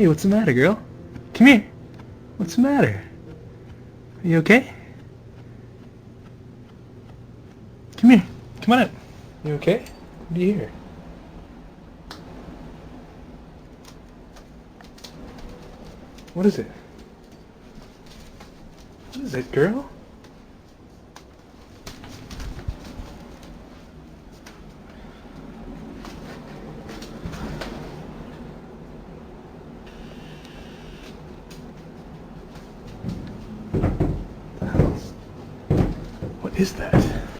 Hey, what's the matter, girl? Come here. What's the matter? Are you okay? Come here. Come on up. You okay? What do you hear? What is it? What is it, girl? The hell? What is that?